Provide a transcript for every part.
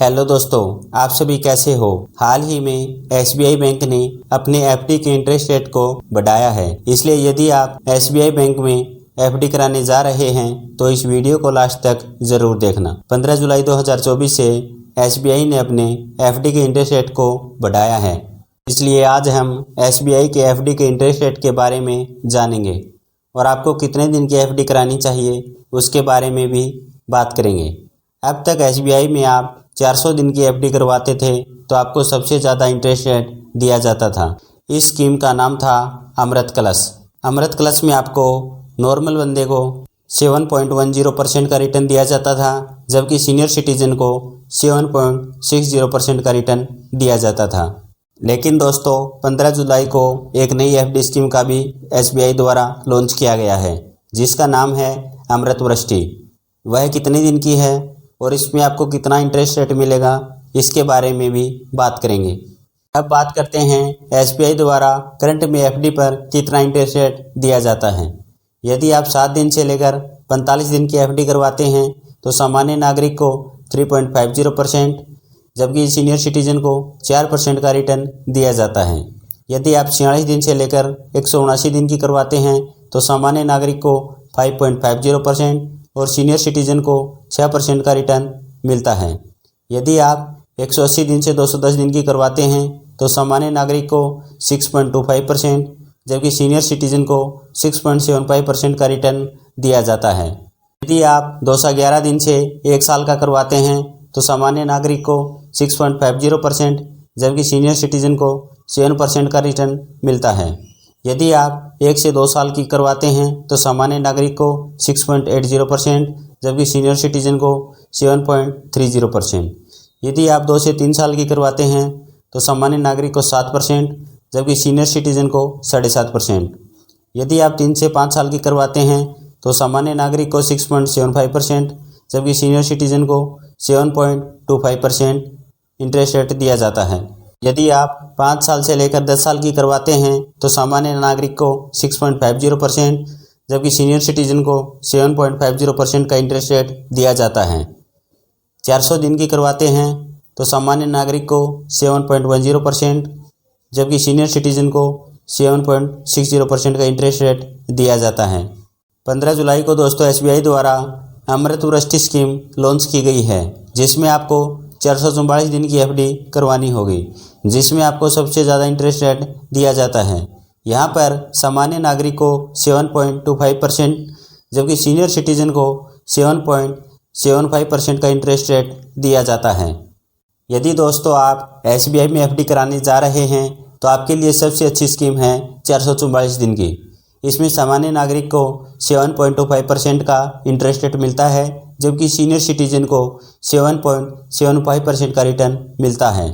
Hello दोस्तों, आप सभी कैसे हो। हाल ही में एसबीआई बैंक ने अपने एफडी के इंटरेस्ट रेट को बढ़ाया है। इसलिए यदि आप एसबीआई बैंक में एफडी कराने जा रहे हैं तो इस वीडियो को लास्ट तक जरूर देखना। 15 जुलाई 2024 से एसबीआई ने अपने एफडी के इंटरेस्ट रेट को बढ़ाया है। इसलिए आज हम एसबीआई के एफडी के इंटरेस्ट रेट के बारे में जानेंगे और आपको कितने दिन की एफडी करानी चाहिए उसके बारे में भी बात करेंगे। अब तक एसबीआई में आप 400 दिन की एफडी करवाते थे तो आपको सबसे ज़्यादा इंटरेस्ट रेट दिया जाता था। इस स्कीम का नाम था अमृत कलश। अमृत कलश में आपको नॉर्मल बंदे को 7.10% का रिटर्न दिया जाता था, जबकि सीनियर सिटीजन को 7.60% का रिटर्न दिया जाता था। लेकिन दोस्तों 15 जुलाई को एक नई एफडी स्कीम का भी एसबीआई द्वारा लॉन्च किया गया है, जिसका नाम है अमृत वृष्टि। वह कितने दिन की है और इसमें आपको कितना इंटरेस्ट रेट मिलेगा इसके बारे में भी बात करेंगे। अब बात करते हैं एसबीआई द्वारा करंट में एफडी पर कितना इंटरेस्ट रेट दिया जाता है। यदि आप 7 दिन से लेकर 45 दिन की एफडी करवाते हैं तो सामान्य नागरिक को 3.50%, जबकि सीनियर सिटीजन को 4% का रिटर्न दिया जाता है। यदि आप 46 दिन से लेकर 179 दिन की करवाते हैं तो सामान्य नागरिक को 5.50% और सीनियर सिटीजन को 6% का रिटर्न मिलता है। यदि आप 180 दिन से 210 दिन की करवाते हैं तो सामान्य नागरिक को 6.25%, जबकि सीनियर सिटीजन को 6.75% का रिटर्न दिया जाता है। यदि आप 211 दिन से 1 साल का करवाते हैं तो सामान्य नागरिक को 6.50%, जबकि सीनियर सिटीजन को 7% का रिटर्न मिलता है। यदि आप 1 से 2 साल की करवाते हैं तो सामान्य नागरिक को 6.80%, जबकि सीनियर सिटीजन को 7.30%। यदि आप 2 से 3 साल की करवाते हैं तो सामान्य नागरिक को 7%, जबकि सीनियर सिटीजन को 7.5%। यदि आप 3 से 5 साल की करवाते हैं तो सामान्य नागरिक को 6.75%, जबकि सीनियर सिटीजन को 7.25% इंटरेस्ट रेट दिया जाता है। यदि आप 5 साल से लेकर 10 साल की करवाते हैं तो सामान्य नागरिक को 6.50%, जबकि सीनियर सिटीजन को 7.50% का इंटरेस्ट रेट दिया जाता है। 400 दिन की करवाते हैं तो सामान्य नागरिक को 7.10%, जबकि सीनियर सिटीजन को 7.60% का इंटरेस्ट रेट दिया जाता है। 15 जुलाई को दोस्तों एसबीआई द्वारा अमृत वृष्टि स्कीम लॉन्च की गई है, जिसमें आपको 444 दिन की एफडी करवानी होगी, जिसमें आपको सबसे ज़्यादा इंटरेस्ट रेट दिया जाता है। यहाँ पर सामान्य नागरिक को 7.25%, जबकि सीनियर सिटीजन को 7.75% का इंटरेस्ट रेट दिया जाता है। यदि दोस्तों आप एसबीआई में एफडी कराने जा रहे हैं तो आपके लिए सबसे अच्छी स्कीम है 444 दिन की। इसमें सामान्य नागरिक को 7.25% का इंटरेस्ट रेट मिलता है, जबकि सीनियर सिटीजन को 7.75% का रिटर्न मिलता है।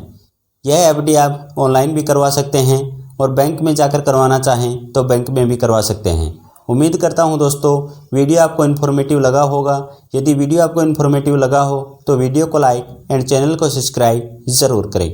यह एफडी आप ऑनलाइन भी करवा सकते हैं और बैंक में जाकर करवाना चाहें तो बैंक में भी करवा सकते हैं। उम्मीद करता हूं दोस्तों वीडियो आपको इन्फॉर्मेटिव लगा होगा। यदि वीडियो आपको इन्फॉर्मेटिव लगा हो तो वीडियो को लाइक एंड चैनल को सब्सक्राइब ज़रूर करें।